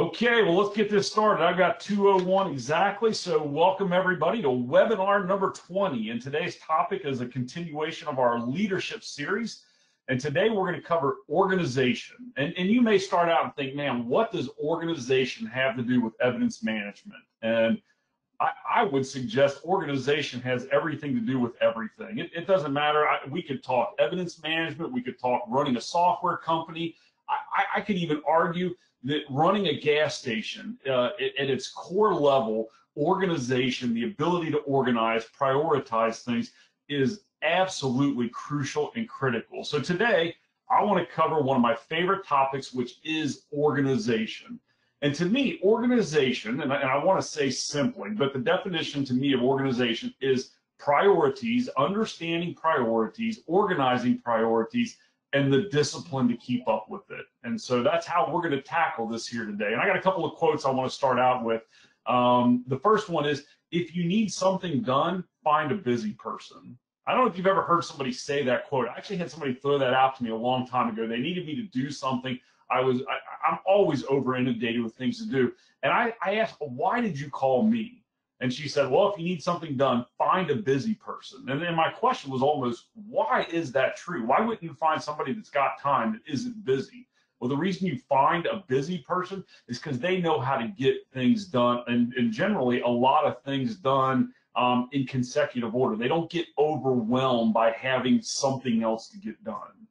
Okay, well, let's get this started. I've got 2:01 exactly, so welcome everybody to webinar number 20. And today's topic is a continuation of our leadership series. And today we're going to cover organization. And you may start out and think, man, what does organization have to do with evidence management? And I would suggest organization has everything to do with everything. It doesn't matter. We could talk evidence management. We could talk running a software company. I could even argue that running a gas station, at its core level, organization, the ability to organize, prioritize things is absolutely crucial and critical. So today, I want to cover one of my favorite topics, which is organization. And to me, organization, and I want to say simply, but the definition to me of organization is priorities, understanding priorities, organizing priorities, and the discipline to keep up with it. And so that's how we're going to tackle this here today. And I got a couple of quotes I want to start out with. The first one is, if you need something done, find a busy person. I don't know if you've ever heard somebody say that quote. I actually had somebody throw that out to me a long time ago. They needed me to do something. I'm always over inundated with things to do. And I asked, why did you call me? And she said, well, if you need something done, find a busy person. And then my question was almost, why is that true? Why wouldn't you find somebody that's got time that isn't busy? Well, the reason you find a busy person is because they know how to get things done, and generally a lot of things done in consecutive order. They don't get overwhelmed by having something else to get done.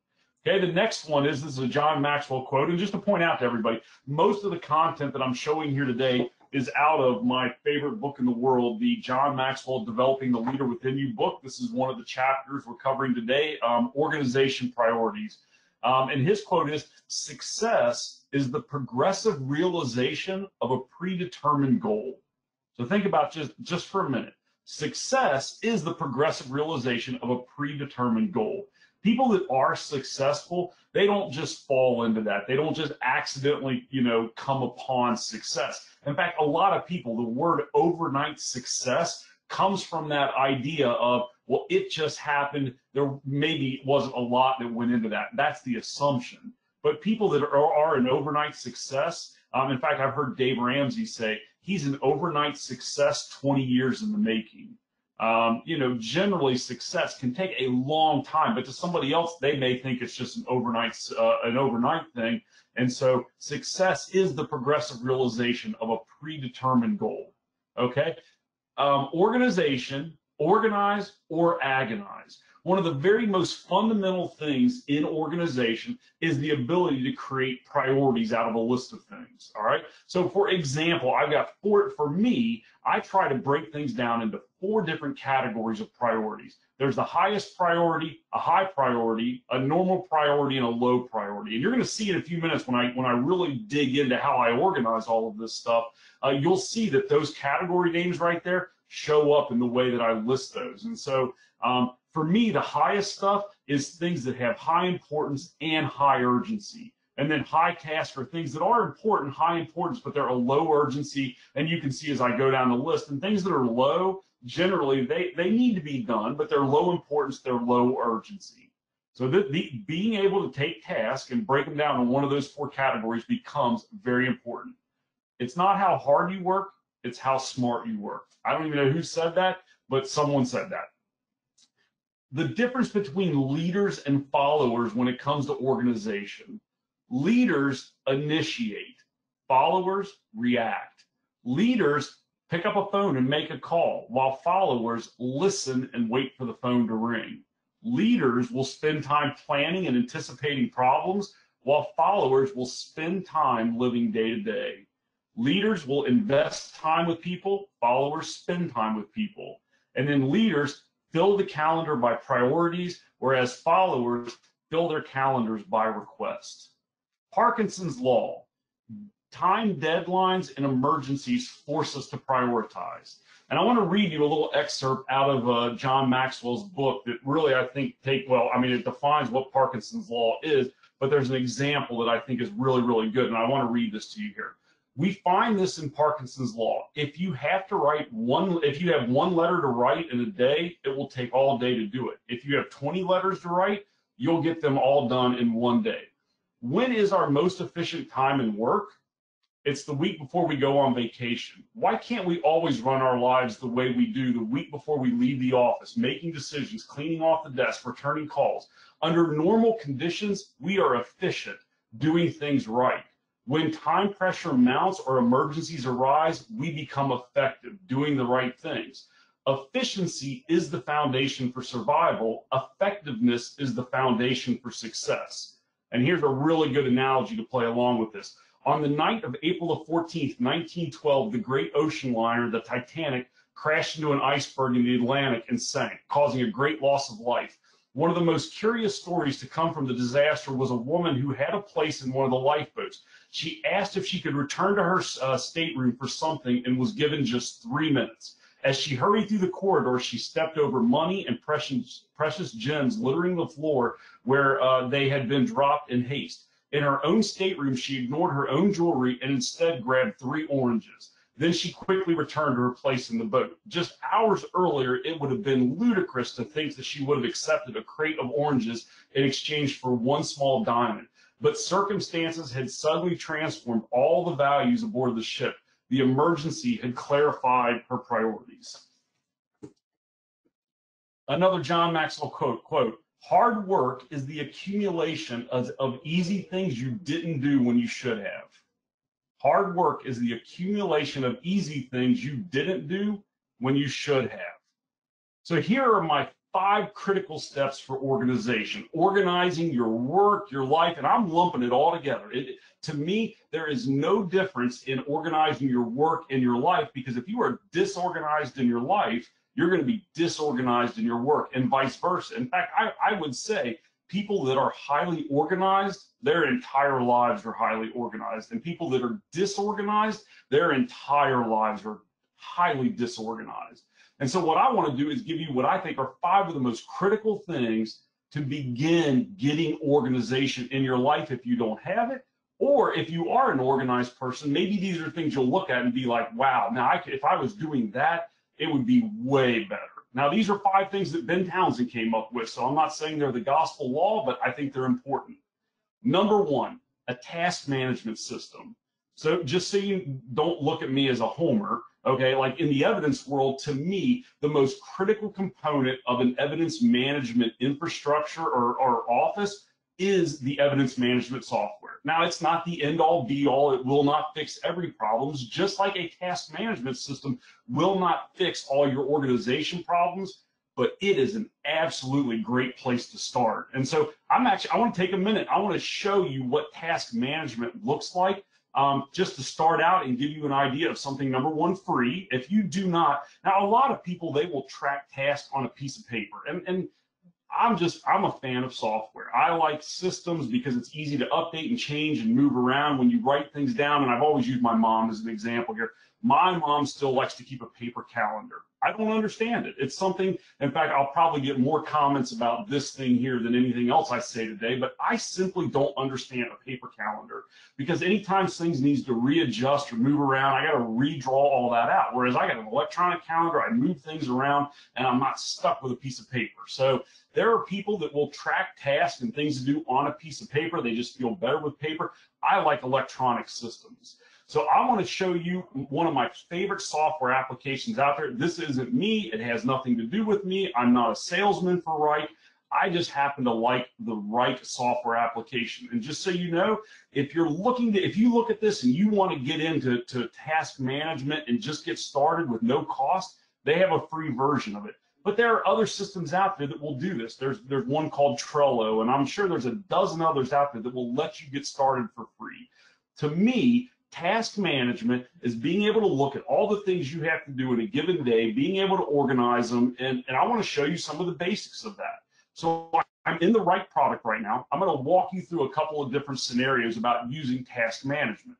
Okay, the next one is, this is a John Maxwell quote, and just to point out to everybody, most of the content that I'm showing here today is out of my favorite book in the world, the John Maxwell Developing the Leader Within You book. This is one of the chapters we're covering today, organization priorities. And his quote is, success is the progressive realization of a predetermined goal. So think about just for a minute. Success is the progressive realization of a predetermined goal. People that are successful, they don't just fall into that. They don't just accidentally, come upon success. In fact, a lot of people, the word overnight success comes from that idea of, well, it just happened. There maybe wasn't a lot that went into that. That's the assumption. But people that are an overnight success, in fact, I've heard Dave Ramsey say he's an overnight success 20 years in the making. Generally success can take a long time, but to somebody else, they may think it's just an overnight thing. And so success is the progressive realization of a predetermined goal. Okay. Organization, organize or agonize. One of the very most fundamental things in organization is the ability to create priorities out of a list of things. All right. So for example, I've got for me, I try to break things down into 4 different categories of priorities. There's the highest priority, a high priority, a normal priority, and a low priority. And you're going to see in a few minutes when I really dig into how I organize all of this stuff, you'll see that those category names right there show up in the way that I list those. And so for me, the highest stuff is things that have high importance and high urgency. And then high task are things that are important, high importance, but they're a low urgency. And you can see as I go down the list, and things that are low, generally they need to be done, but they're low importance, they're low urgency. So being able to take tasks and break them down in one of those 4 categories becomes very important. It's not how hard you work, it's how smart you work. I don't even know who said that, but someone said that. The difference between leaders and followers when it comes to organization. Leaders initiate, followers react. Leaders pick up a phone and make a call, while followers listen and wait for the phone to ring. Leaders will spend time planning and anticipating problems, while followers will spend time living day to day. Leaders will invest time with people, followers spend time with people. And then leaders fill the calendar by priorities, whereas followers fill their calendars by request. Parkinson's law, time deadlines and emergencies force us to prioritize. And I want to read you a little excerpt out of John Maxwell's book that really, I think, it defines what Parkinson's law is, but there's an example that I think is really, really good, and I want to read this to you here. We find this in Parkinson's law. If you have one letter to write in a day, it will take all day to do it. If you have 20 letters to write, you'll get them all done in one day. When is our most efficient time in work? It's the week before we go on vacation. Why can't we always run our lives the way we do the week before we leave the office, making decisions, cleaning off the desk, returning calls? Under normal conditions, we are efficient, doing things right. When time pressure mounts or emergencies arise, we become effective, doing the right things. Efficiency is the foundation for survival. Effectiveness is the foundation for success. And here's a really good analogy to play along with this. On the night of April the 14th, 1912, the great ocean liner, the Titanic, crashed into an iceberg in the Atlantic and sank, causing a great loss of life. One of the most curious stories to come from the disaster was a woman who had a place in one of the lifeboats. She asked if she could return to her stateroom for something and was given just 3 minutes. As she hurried through the corridor, she stepped over money and precious gems littering the floor where they had been dropped in haste. In her own stateroom, she ignored her own jewelry and instead grabbed 3 oranges. Then she quickly returned to her place in the boat. Just hours earlier, it would have been ludicrous to think that she would have accepted a crate of oranges in exchange for 1 small diamond. But circumstances had suddenly transformed all the values aboard the ship. The emergency had clarified her priorities. Another John Maxwell quote, hard work is the accumulation of easy things you didn't do when you should have. Hard work is the accumulation of easy things you didn't do when you should have. So here are my 5 critical steps for organization. Organizing your work, your life, and I'm lumping it all together. To me, there is no difference in organizing your work and your life, because if you are disorganized in your life, you're going to be disorganized in your work, and vice versa. In fact, I would say people that are highly organized, their entire lives are highly organized. And people that are disorganized, their entire lives are highly disorganized. And so what I want to do is give you what I think are 5 of the most critical things to begin getting organization in your life if you don't have it. Or if you are an organized person, maybe these are things you'll look at and be like, wow, now if I was doing that, it would be way better. Now, these are 5 things that Ben Townsend came up with, so I'm not saying they're the gospel law, but I think they're important. Number 1, a task management system. So just so you don't look at me as a homer, okay, like in the evidence world, to me, the most critical component of an evidence management infrastructure or office is the evidence management software. Now, it's not the end-all, be-all. It will not fix every problem, just like a task management system will not fix all your organization problems, but it is an absolutely great place to start. And so I want to take a minute. I want to show you what task management looks like, just to start out and give you an idea of something. Number 1, free. If you do not, now a lot of people, they will track tasks on a piece of paper, and I'm a fan of software. I like systems because it's easy to update and change and move around when you write things down. And I've always used my mom as an example here. My mom still likes to keep a paper calendar. I don't understand it. It's something, in fact, I'll probably get more comments about this thing here than anything else I say today, but I simply don't understand a paper calendar, because anytime things needs to readjust or move around, I got to redraw all that out. Whereas I got an electronic calendar, I move things around, and I'm not stuck with a piece of paper. So there are people that will track tasks and things to do on a piece of paper. They just feel better with paper. I like electronic systems. So I want to show you one of my favorite software applications out there. This isn't me. It has nothing to do with me. I'm not a salesman for Write. I just happen to like the Write software application. And just so you know, if you look at this and you want to get into task management and just get started with no cost, they have a free version of it. But there are other systems out there that will do this. There's one called Trello, and I'm sure there's a dozen others out there that will let you get started for free. To me, task management is being able to look at all the things you have to do in a given day, being able to organize them, and I want to show you some of the basics of that. So I'm in the Write product right now. I'm going to walk you through a couple of different scenarios about using task management.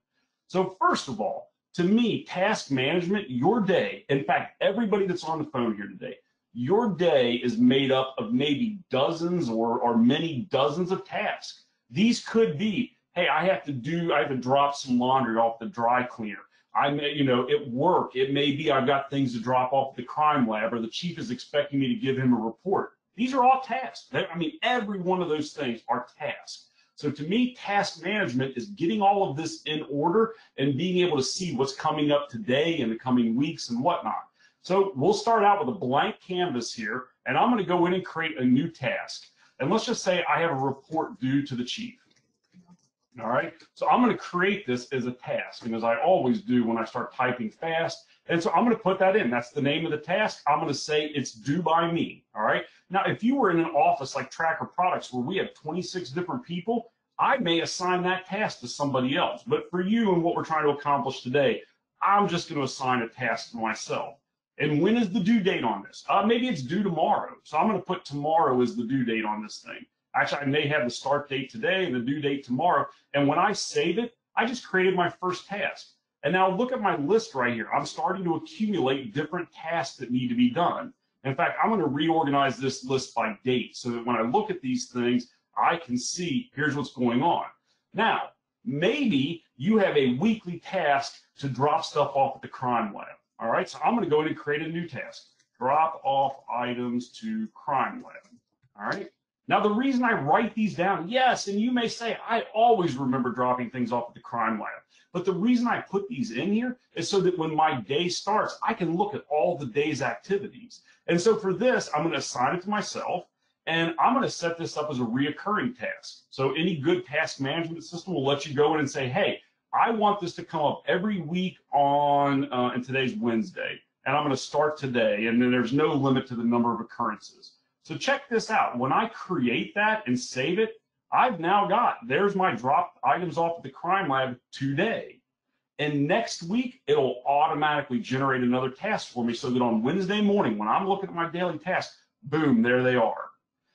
So first of all, to me, task management, your day, in fact, everybody that's on the phone here today, your day is made up of maybe dozens or many dozens of tasks. These could be, hey, I have to drop some laundry off the dry cleaner. At work, it may be I've got things to drop off at the crime lab, or the chief is expecting me to give him a report. These are all tasks. I mean, every one of those things are tasks. So to me, task management is getting all of this in order and being able to see what's coming up today and the coming weeks and whatnot. So we'll start out with a blank canvas here, and I'm going to go in and create a new task. And let's just say I have a report due to the chief. All right, so I'm going to create this as a task, and as I always do when I start typing fast. And so I'm going to put that in. That's the name of the task. I'm going to say it's due by me. All right. Now, if you were in an office like Tracker Products where we have 26 different people, I may assign that task to somebody else. But for you and what we're trying to accomplish today, I'm just going to assign a task to myself. And when is the due date on this? Maybe it's due tomorrow. So I'm going to put tomorrow as the due date on this thing. Actually, I may have the start date today and the due date tomorrow. And when I save it, I just created my first task. And now look at my list right here. I'm starting to accumulate different tasks that need to be done. In fact, I'm going to reorganize this list by date so that when I look at these things, I can see here's what's going on. Now, maybe you have a weekly task to drop stuff off at the crime lab. All right, so I'm going to go in and create a new task. Drop off items to crime lab. All right. Now, the reason I write these down, yes, and you may say, I always remember dropping things off at the crime lab. But the reason I put these in here is so that when my day starts, I can look at all the day's activities. And so for this, I'm going to assign it to myself, and I'm going to set this up as a reoccurring task. So any good task management system will let you go in and say, hey, I want this to come up every week on, and today's Wednesday, and I'm going to start today, and then there's no limit to the number of occurrences. So check this out. When I create that and save it, I've now got, there's my drop items off at the crime lab today. And next week, it'll automatically generate another task for me so that on Wednesday morning, when I'm looking at my daily tasks, boom, there they are.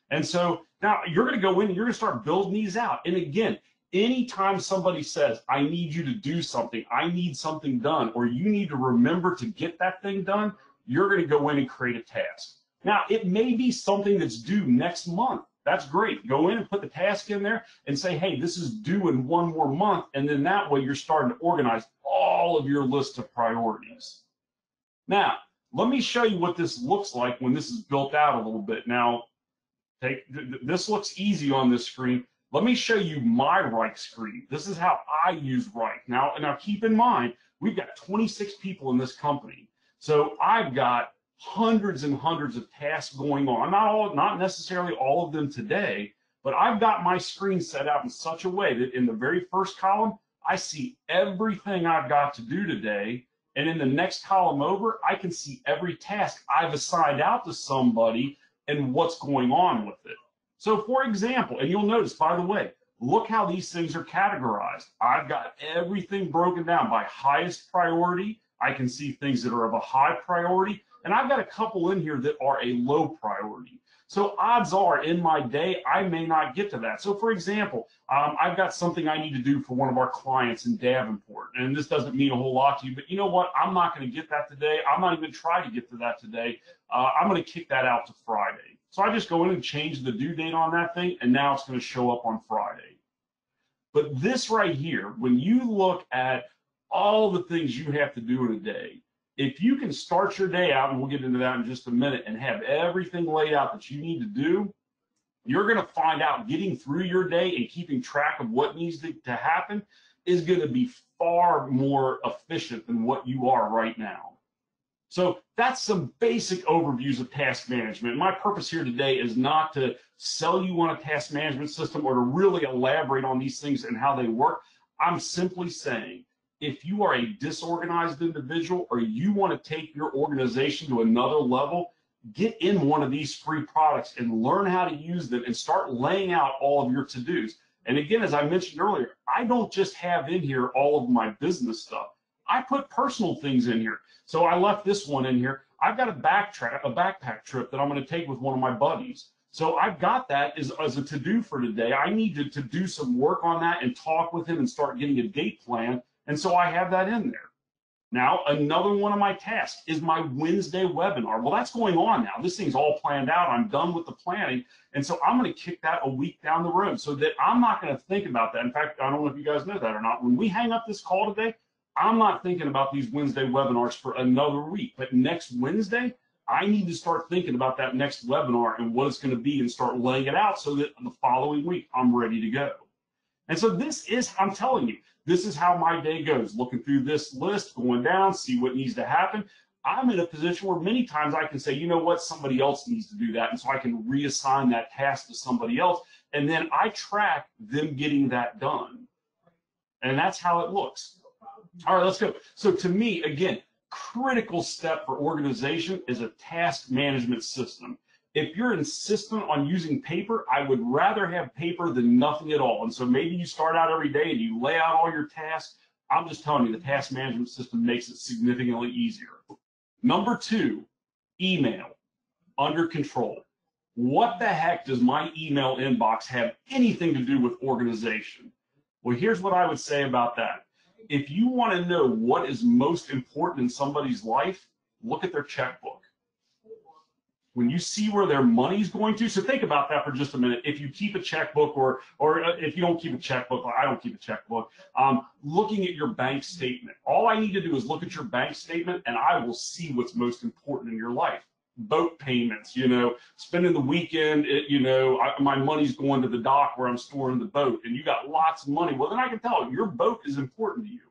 And so now you're going to go in and you're going to start building these out. And again, anytime somebody says, I need you to do something, I need something done, or you need to remember to get that thing done, you're going to go in and create a task. Now, it may be something that's due next month. That's great. Go in and put the task in there and say, hey, this is due in one more month. And then that way you're starting to organize all of your list of priorities. Now, let me show you what this looks like when this is built out a little bit. Now, this looks easy on this screen. Let me show you my Write screen. This is how I use Write. Now keep in mind, we've got 26 people in this company. So I've got hundreds and hundreds of tasks going on, not necessarily all of them today, but I've got my screen set out in such a way that in the very first column, I see everything I've got to do today. And in the next column over, I can see every task I've assigned out to somebody and what's going on with it. So for example, and you'll notice, by the way, look how these things are categorized. I've got everything broken down by highest priority. I can see things that are of a high priority. And I've got a couple in here that are a low priority. So odds are in my day, I may not get to that. So for example, I've got something I need to do for one of our clients in Davenport. And this doesn't mean a whole lot to you, but you know what? I'm not going to get that today. I'm not even trying to get to that today. I'm going to kick that out to Friday. So I just go in and change the due date on that thing, and now it's going to show up on Friday. But this right here, when you look at all the things you have to do in a day, if you can start your day out, and we'll get into that in just a minute, and have everything laid out that you need to do, you're going to find out getting through your day and keeping track of what needs to happen is going to be far more efficient than what you are right now. So that's some basic overviews of task management. My purpose here today is not to sell you on a task management system or to really elaborate on these things and how they work. I'm simply saying, if you are a disorganized individual or you want to take your organization to another level, get in one of these free products and learn how to use them and start laying out all of your to-dos. And again, as I mentioned earlier, I don't just have in here all of my business stuff. I put personal things in here. So I left this one in here. I've got a backpack trip that I'm going to take with one of my buddies. So I've got that as a to-do for today. I need to do some work on that and talk with him and start getting a date plan. And so I have that in there. Now, another one of my tasks is my Wednesday webinar. Well, that's going on now. This thing's all planned out. I'm done with the planning. And so I'm going to kick that a week down the road so that I'm not going to think about that. In fact, I don't know if you guys know that or not. When we hang up this call today, I'm not thinking about these Wednesday webinars for another week. But next Wednesday, I need to start thinking about that next webinar and what it's going to be and start laying it out so that the following week I'm ready to go. And so this is, I'm telling you, this is how my day goes, looking through this list, going down, see what needs to happen. I'm in a position where many times I can say, you know what, somebody else needs to do that. And so I can reassign that task to somebody else. And then I track them getting that done. And that's how it looks. All right, let's go. So to me, again, critical step for organization is a task management system. If you're insistent on using paper, I would rather have paper than nothing at all. And so maybe you start out every day and you lay out all your tasks. I'm just telling you, the task management system makes it significantly easier. Number 2, email, under control. What the heck does my email inbox have anything to do with organization? Well, here's what I would say about that. If you want to know what is most important in somebody's life, look at their checkbook. When you see where their money's going to, so think about that for just a minute. If you keep a checkbook, or if you don't keep a checkbook, I don't keep a checkbook, looking at your bank statement. All I need to do is look at your bank statement, and I will see what's most important in your life. Boat payments, spending the weekend, my money's going to the dock where I'm storing the boat, and you got lots of money. Well, then I can tell your boat is important to you.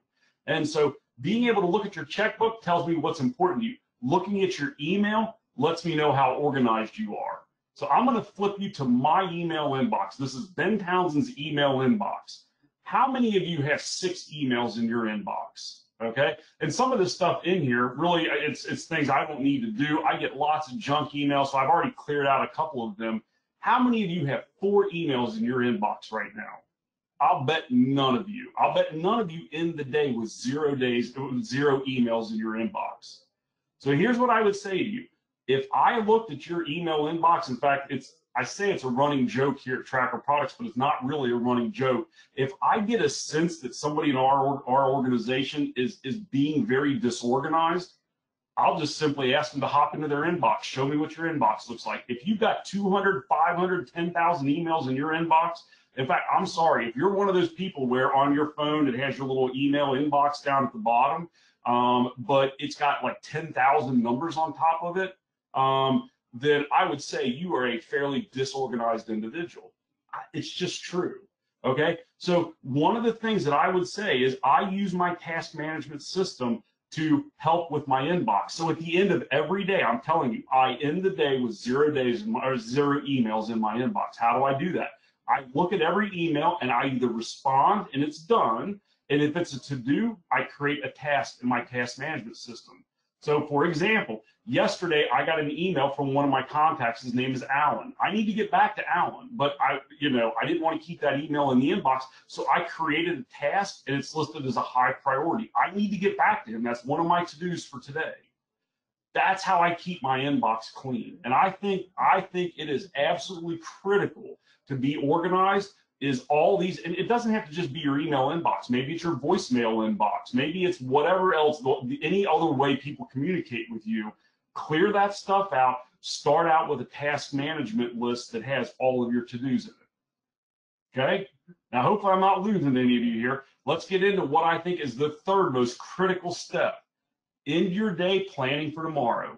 And so being able to look at your checkbook tells me what's important to you. Looking at your email lets me know how organized you are. So I'm going to flip you to my email inbox. This is Ben Townsend's email inbox. How many of you have 6 emails in your inbox? Okay, and some of this stuff in here, really, it's things I don't need to do. I get lots of junk emails, so I've already cleared out a couple of them. How many of you have 4 emails in your inbox right now? I'll bet none of you. I'll bet none of you end the day with 0 emails in your inbox. So here's what I would say to you. If I looked at your email inbox, in fact, I say it's a running joke here at Tracker Products, but it's not really a running joke. If I get a sense that somebody in our organization is being very disorganized, I'll just simply ask them to hop into their inbox. Show me what your inbox looks like. If you've got 200, 500, 10,000 emails in your inbox, in fact, I'm sorry, if you're one of those people where on your phone it has your little email inbox down at the bottom, but it's got like 10,000 numbers on top of it, then I would say you are a fairly disorganized individual. It's just true. Okay. So one of the things that I would say is I use my task management system to help with my inbox. So at the end of every day, I'm telling you, I end the day with 0 emails in my inbox. How do I do that? I look at every email and I either respond and it's done. And if it's a to-do, I create a task in my task management system. So for example, yesterday I got an email from one of my contacts. His name is Alan. I need to get back to Alan, but I didn't want to keep that email in the inbox. So I created a task and it's listed as a high priority. I need to get back to him. That's one of my to-dos for today. That's how I keep my inbox clean. And I think it is absolutely critical to be organized. Is all these, and it doesn't have to just be your email inbox. Maybe it's your voicemail inbox. Maybe it's whatever else, any other way people communicate with you. Clear that stuff out. Start out with a task management list that has all of your to-dos in it. Okay? Now, hopefully I'm not losing any of you here. Let's get into what I think is the third most critical step. End your day planning for tomorrow.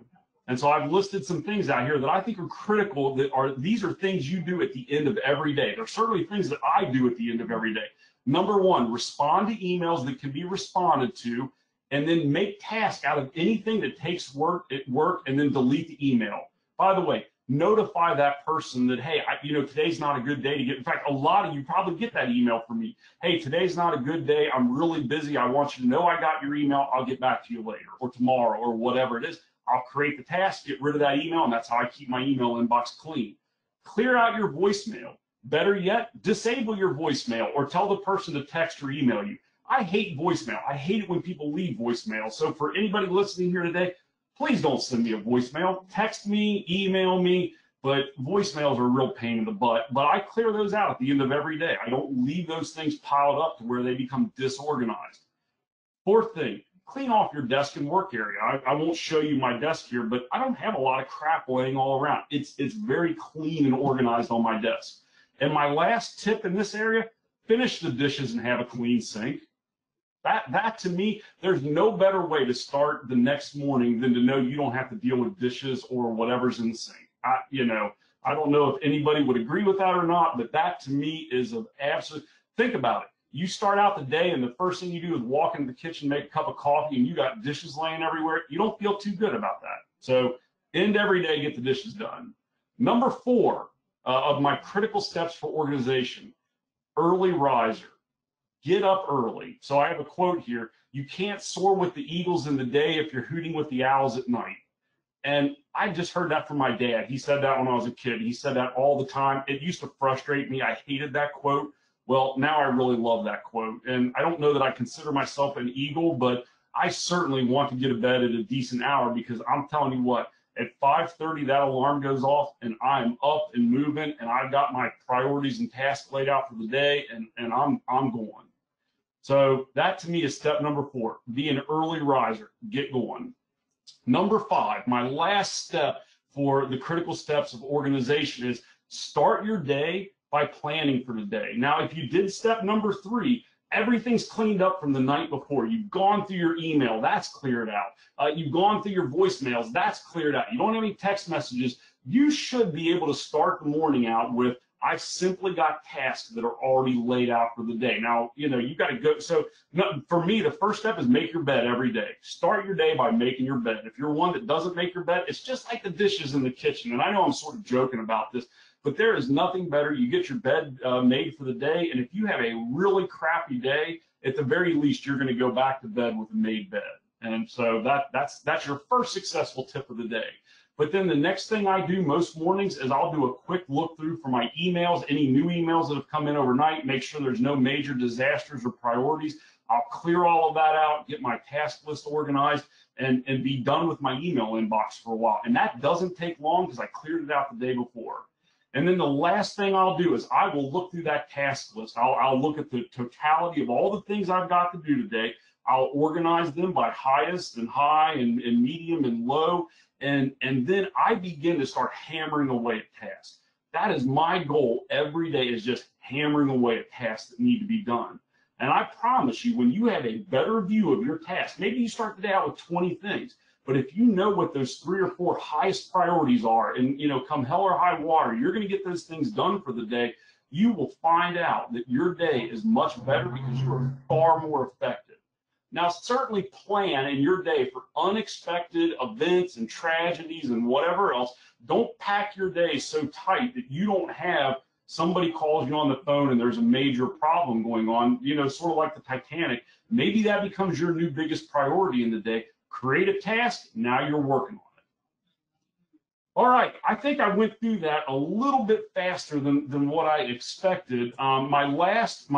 And so I've listed some things out here that I think are critical, these are things you do at the end of every day. There are certainly things that I do at the end of every day. Number 1, respond to emails that can be responded to, and then make tasks out of anything that takes work at work, and then delete the email. By the way, notify that person that, hey, today's not a good day to get, in fact, a lot of you probably get that email from me. Hey, today's not a good day. I'm really busy. I want you to know I got your email. I'll get back to you later or tomorrow or whatever it is. I'll create the task, get rid of that email, and that's how I keep my email inbox clean. Clear out your voicemail. Better yet, disable your voicemail or tell the person to text or email you. I hate voicemail. I hate it when people leave voicemail. So for anybody listening here today, please don't send me a voicemail. Text me, email me, but voicemails are a real pain in the butt. But I clear those out at the end of every day. I don't leave those things piled up to where they become disorganized. Fourth thing, clean off your desk and work area. I won't show you my desk here, but I don't have a lot of crap laying all around. It's very clean and organized on my desk. And my last tip in this area, finish the dishes and have a clean sink. That to me, there's no better way to start the next morning than to know you don't have to deal with dishes or whatever's in the sink. I don't know if anybody would agree with that or not, but that to me is of absolute. Think about it. You start out the day and the first thing you do is walk into the kitchen, make a cup of coffee, and you got dishes laying everywhere. You don't feel too good about that. So end every day, get the dishes done. Number 4 of my critical steps for organization, early riser. Get up early. So I have a quote here. You can't soar with the eagles in the day if you're hooting with the owls at night. And I just heard that from my dad. He said that when I was a kid. He said that all the time. It used to frustrate me. I hated that quote. Well, now I really love that quote. And I don't know that I consider myself an eagle, but I certainly want to get to bed at a decent hour, because I'm telling you what, at 5:30 that alarm goes off and I'm up and moving, and I've got my priorities and tasks laid out for the day, and I'm going. So that to me is step number 4. Be an early riser. Get going. Number 5, my last step for the critical steps of organization is start your day by planning for the day. Now, if you did step number 3, everything's cleaned up from the night before. You've gone through your email, that's cleared out. You've gone through your voicemails, that's cleared out. You don't have any text messages. You should be able to start the morning out with, I've simply got tasks that are already laid out for the day. Now, you got to go. So for me, the first step is make your bed every day. Start your day by making your bed. If you're one that doesn't make your bed, it's just like the dishes in the kitchen. And I know I'm sort of joking about this, but there is nothing better. You get your bed made for the day, and if you have a really crappy day, at the very least, you're going to go back to bed with a made bed. And so that's your first successful tip of the day. But then the next thing I do most mornings is I'll do a quick look through for my emails, any new emails that have come in overnight, make sure there's no major disasters or priorities. I'll clear all of that out, get my task list organized, and be done with my email inbox for a while. And that doesn't take long because I cleared it out the day before. And then the last thing I'll do is I will look through that task list. I'll look at the totality of all the things I've got to do today. I'll organize them by highest and high and medium and low. And then I begin to start hammering away at tasks. That is my goal every day, is just hammering away at tasks that need to be done. And I promise you, when you have a better view of your task, maybe you start the day out with 20 things, but if you know what those 3 or 4 highest priorities are, and come hell or high water, you're going to get those things done for the day, you will find out that your day is much better because you are far more effective. Now, certainly plan in your day for unexpected events and tragedies and whatever else. Don't pack your day so tight that you don't have somebody calls you on the phone and there's a major problem going on, sort of like the Titanic. Maybe that becomes your new biggest priority in the day. Create a task, now you're working on it. All right, I think I went through that a little bit faster than what I expected. My last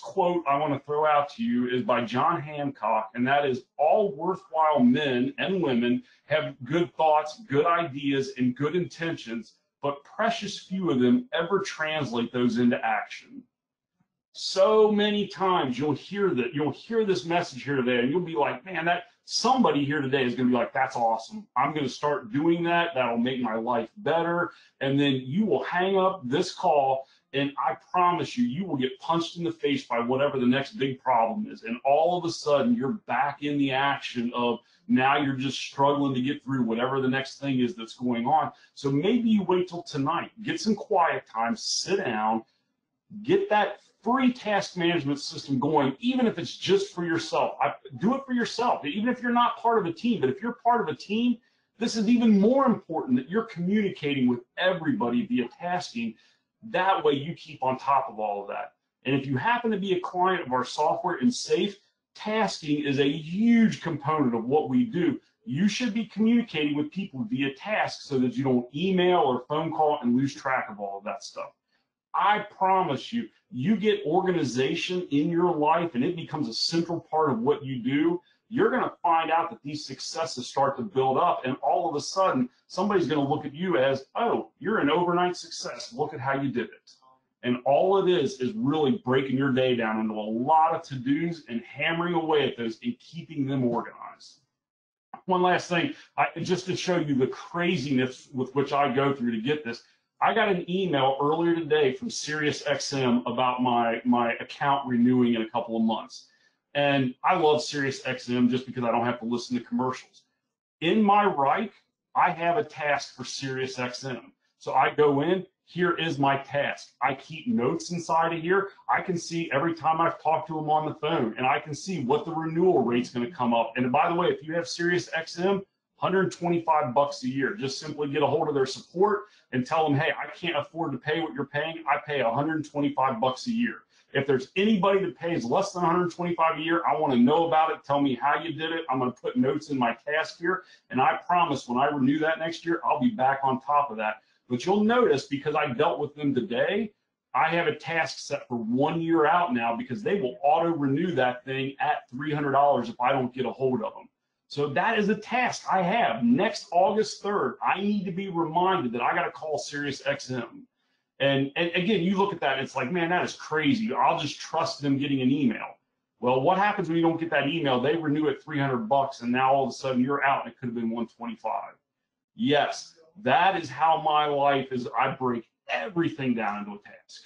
quote I want to throw out to you is by John Hancock, and that is, all worthwhile men and women have good thoughts, good ideas, and good intentions, but precious few of them ever translate those into action. So many times you'll hear this message here today, and you'll be like, man, that somebody here today is going to be like, that's awesome. I'm going to start doing that. That'll make my life better. And then you will hang up this call, and I promise you will get punched in the face by whatever the next big problem is. And all of a sudden, you're back in the action of, now you're just struggling to get through whatever the next thing is that's going on. So maybe you wait till tonight, get some quiet time, sit down, get that free task management system going, even if it's just for yourself. Do it for yourself, even if you're not part of a team. But if you're part of a team, this is even more important, that you're communicating with everybody via tasking. That way you keep on top of all of that. And if you happen to be a client of our software and safe, tasking is a huge component of what we do. You should be communicating with people via tasks so that you don't email or phone call and lose track of all of that stuff. I promise you, you get organization in your life and it becomes a central part of what you do, you're going to find out that these successes start to build up, and all of a sudden somebody's going to look at you as, oh, you're an overnight success. Look at how you did it. And all it is really breaking your day down into a lot of to-dos and hammering away at those and keeping them organized. One last thing, just to show you the craziness with which I go through to get this. I got an email earlier today from SiriusXM about my account renewing in a couple of months. And I love SiriusXM just because I don't have to listen to commercials. In my right, I have a task for SiriusXM. So I go in, Here is my task. I keep notes inside of here. I can see every time I've talked to them on the phone, and I can see what the renewal rate's going to come up. And by the way, if you have Sirius XM, $125 a year. Just simply get a hold of their support and tell them, hey, I can't afford to pay what you're paying. I pay $125 a year. If there's anybody that pays less than $125 a year, I want to know about it. Tell me how you did it. I'm going to put notes in my task here, and I promise when I renew that next year, I'll be back on top of that. But you'll notice, because I dealt with them today, I have a task set for 1 year out now, because they will auto renew that thing at $300 if I don't get a hold of them. So that is a task I have. Next August 3rd, I need to be reminded that I got to call Sirius XM. And again, you look at that, it's like, man, that is crazy. I'll just trust them getting an email. Well, what happens when you don't get that email? They renew at $300, and now all of a sudden you're out, and it could have been $125. Yes, that is how my life is. I break everything down into a task.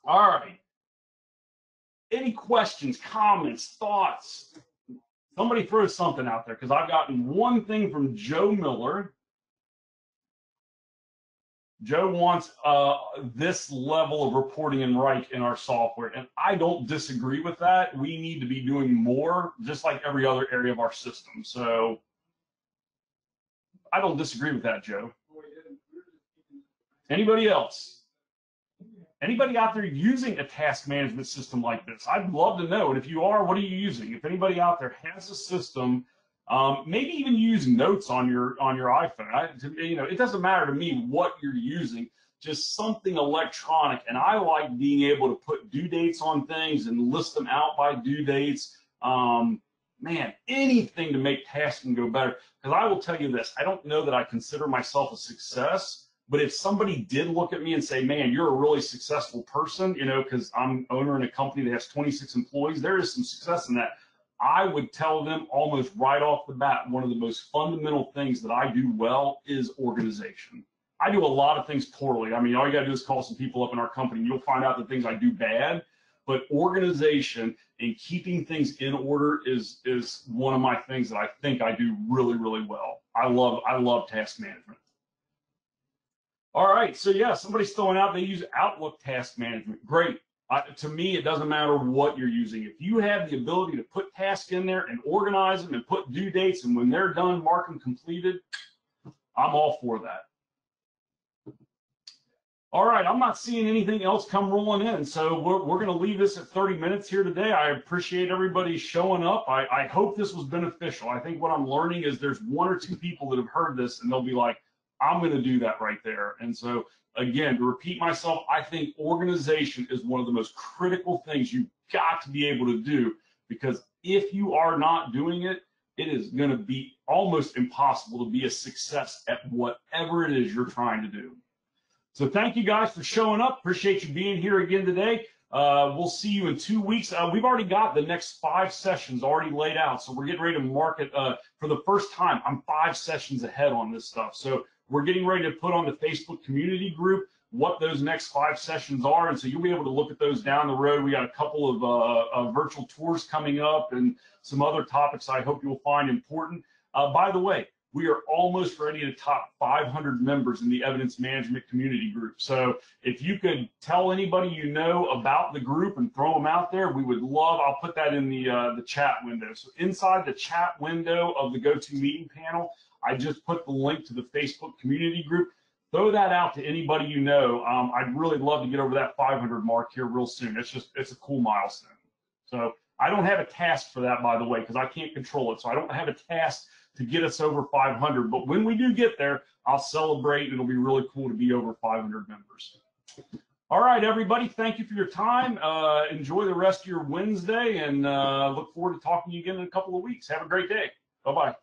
All right. Any questions, comments, thoughts? Somebody throw something out there, because I've gotten one thing from Joe Miller. Joe wants this level of reporting and write in our software, and I don't disagree with that. We need to be doing more, just like every other area of our system. So I don't disagree with that, Joe. Anybody else? Anybody out there using a task management system like this? I'd love to know. And if you are, what are you using? If anybody out there has a system, maybe even use notes on your iPhone. It doesn't matter to me what you're using, just something electronic. And I like being able to put due dates on things and list them out by due dates. Man, anything to make tasking go better. Because I will tell you this, I don't know that I consider myself a success. But if somebody did look at me and say, man, you're a really successful person, because I'm owner in a company that has 26 employees, there is some success in that. I would tell them almost right off the bat, one of the most fundamental things that I do well is organization. I do a lot of things poorly. I mean, all you got to do is call some people up in our company, and you'll find out the things I do bad. But organization and keeping things in order is one of my things that I think I do really, really well. I love task management. All right, so yeah, somebody's throwing out they use Outlook task management. Great. To me, it doesn't matter what you're using. If you have the ability to put tasks in there and organize them and put due dates, and when they're done, mark them completed, I'm all for that. All right, I'm not seeing anything else come rolling in, so we're going to leave this at 30 minutes here today. I appreciate everybody showing up. I hope this was beneficial. I think what I'm learning is there's one or two people that have heard this, and they'll be like, I'm going to do that right there. And so, again, to repeat myself, I think organization is one of the most critical things you've got to be able to do, because if you are not doing it, it is going to be almost impossible to be a success at whatever it is you're trying to do. So thank you guys for showing up. Appreciate you being here again today. We'll see you in 2 weeks. We've already got the next 5 sessions already laid out, so we're getting ready to mark it for the first time. I'm 5 sessions ahead on this stuff. So we're getting ready to put on the Facebook community group what those next 5 sessions are, and so you'll be able to look at those down the road. We got a couple of virtual tours coming up and some other topics I hope you'll find important. By the way, we are almost ready to top 500 members in the evidence management community group. So if you could tell anybody you know about the group and throw them out there, we would love. I'll put that in the chat window. So inside the chat window of the GoToMeeting panel, I just put the link to the Facebook community group. Throw that out to anybody you know. I'd really love to get over that 500 mark here real soon. It's a cool milestone. So I don't have a task for that, by the way, because I can't control it. So I don't have a task to get us over 500. But when we do get there, I'll celebrate, and it'll be really cool to be over 500 members. All right, everybody, thank you for your time. Enjoy the rest of your Wednesday, and look forward to talking to you again in a couple of weeks. Have a great day. Bye-bye.